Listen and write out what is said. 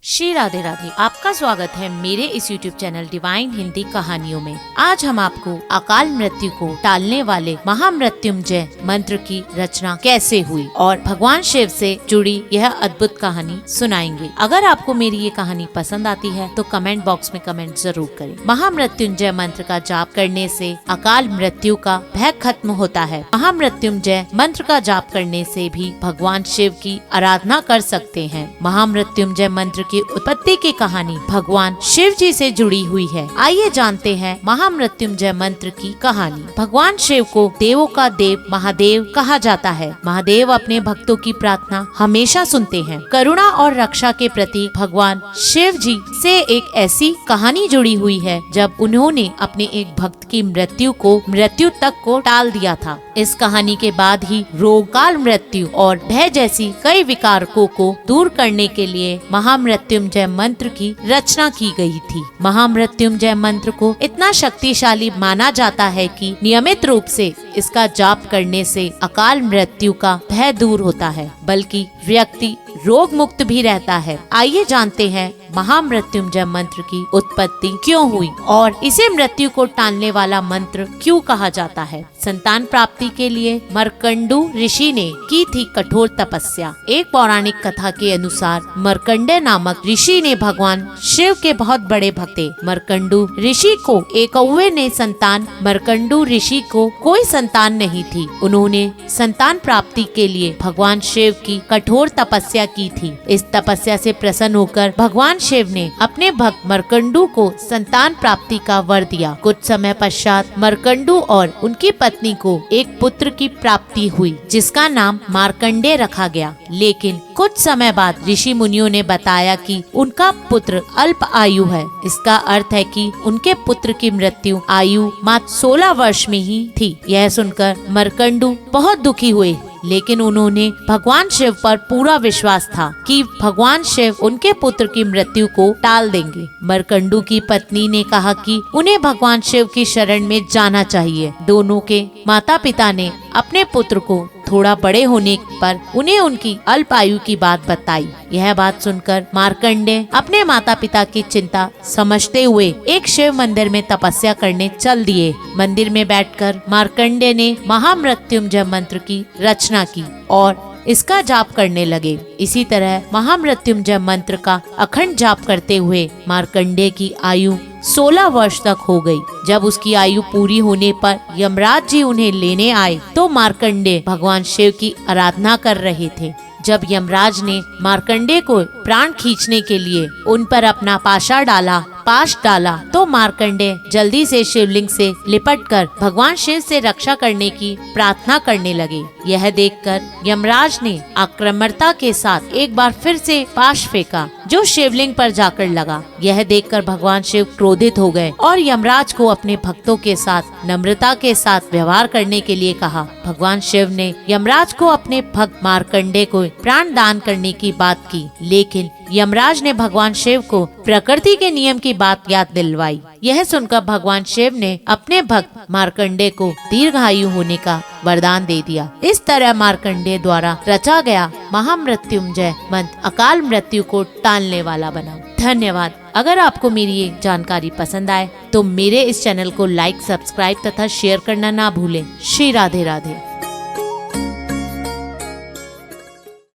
श्री राधे राधे। आपका स्वागत है मेरे इस YouTube चैनल डिवाइन हिंदी कहानियों में। आज हम आपको अकाल मृत्यु को टालने वाले महामृत्युंजय मंत्र की रचना कैसे हुई और भगवान शिव से जुड़ी यह अद्भुत कहानी सुनाएंगे। अगर आपको मेरी ये कहानी पसंद आती है तो कमेंट बॉक्स में कमेंट जरूर करें। महामृत्युंजय मंत्र का जाप करने से अकाल मृत्यु का भय खत्म होता है। महामृत्युंजय मंत्र का जाप करने से भी भगवान शिव की आराधना कर सकते हैं। महामृत्युंजय मंत्र की उत्पत्ति की कहानी भगवान शिव जी से जुड़ी हुई है। आइए जानते हैं महामृत्युंजय मंत्र की कहानी। भगवान शिव को देवों का देव महादेव कहा जाता है। महादेव अपने भक्तों की प्रार्थना हमेशा सुनते हैं। करुणा और रक्षा के प्रति भगवान शिव जी से एक ऐसी कहानी जुड़ी हुई है जब उन्होंने अपने एक भक्त की मृत्यु तक को टाल दिया था। इस कहानी के बाद ही रोग, काल मृत्यु और भय जैसी कई विकारकों को दूर करने के लिए महामृत्युंजय मंत्र की रचना की गई थी। महामृत्युंजय मंत्र को इतना शक्तिशाली माना जाता है कि नियमित रूप से इसका जाप करने से अकाल मृत्यु का भय दूर होता है, बल्कि व्यक्ति रोग मुक्त भी रहता है। आइए जानते हैं महामृत्युंजय मंत्र की उत्पत्ति क्यों हुई और इसे मृत्यु को टालने वाला मंत्र क्यों कहा जाता है। संतान प्राप्ति के लिए मर्कंडू ऋषि ने की थी कठोर तपस्या। एक पौराणिक कथा के अनुसार मर्कंडे नामक ऋषि ने भगवान शिव के बहुत बड़े भक्त थे। मर्कंडू ऋषि को एक कौवे ने संतान मर्कंडू ऋषि को कोई संतान नहीं थी। उन्होंने संतान प्राप्ति के लिए भगवान शिव की कठोर तपस्या की थी। इस तपस्या से प्रसन्न होकर भगवान शिव ने अपने भक्त मर्कंडू को संतान प्राप्ति का वर दिया। कुछ समय पश्चात मर्कंडू और उनकी पत्नी को एक पुत्र की प्राप्ति हुई जिसका नाम मार्कंडेय रखा गया। लेकिन कुछ समय बाद ऋषि मुनियों ने बताया कि उनका पुत्र अल्प आयु है। इसका अर्थ है कि उनके पुत्र की मृत्यु आयु मात्र 16 वर्ष में ही थी। यह सुनकर मर्कंडू बहुत दुखी हुए, लेकिन उन्होंने भगवान शिव पर पूरा विश्वास था कि भगवान शिव उनके पुत्र की मृत्यु को टाल देंगे। मर्कंडू की पत्नी ने कहा कि उन्हें भगवान शिव की शरण में जाना चाहिए। दोनों के माता पिता ने अपने पुत्र को थोड़ा बड़े होने पर उन्हें उनकी अल्प आयु की बात बताई। यह बात सुनकर मार्कंडेय अपने माता पिता की चिंता समझते हुए एक शिव मंदिर में तपस्या करने चल दिए। मंदिर में बैठकर मार्कंडेय ने महामृत्युंजय मंत्र की रचना की और इसका जाप करने लगे। इसी तरह महामृत्युंजय मंत्र का अखंड जाप करते हुए मार्कंडेय की आयु 16 वर्ष तक हो गई। जब उसकी आयु पूरी होने पर यमराज जी उन्हें लेने आए तो मार्कंडेय भगवान शिव की आराधना कर रहे थे। जब यमराज ने मार्कंडेय को प्राण खींचने के लिए उन पर अपना पाश डाला तो मार्कंडेय जल्दी से शिवलिंग से लिपटकर भगवान शिव से रक्षा करने की प्रार्थना करने लगे। यह देखकर यमराज ने आक्रामकता के साथ एक बार फिर से पाश फेंका जो शिवलिंग पर जाकर लगा। यह देखकर भगवान शिव क्रोधित हो गए और यमराज को अपने भक्तों के साथ नम्रता के साथ व्यवहार करने के लिए कहा। भगवान शिव ने यमराज को अपने भक्त मार्कंडेय को प्राण दान करने की बात की, लेकिन यमराज ने भगवान शिव को प्रकृति के नियम की बात याद दिलवाई। यह सुनकर भगवान शिव ने अपने भक्त मार्कंडेय को दीर्घायु होने का वरदान दे दिया। इस तरह मार्कंडेय द्वारा रचा गया महामृत्युंजय मंत्र अकाल मृत्यु को टालने वाला बना। धन्यवाद। अगर आपको मेरी ये जानकारी पसंद आए तो मेरे इस चैनल को लाइक, सब्सक्राइब तथा शेयर करना ना भूलें। श्री राधे राधे।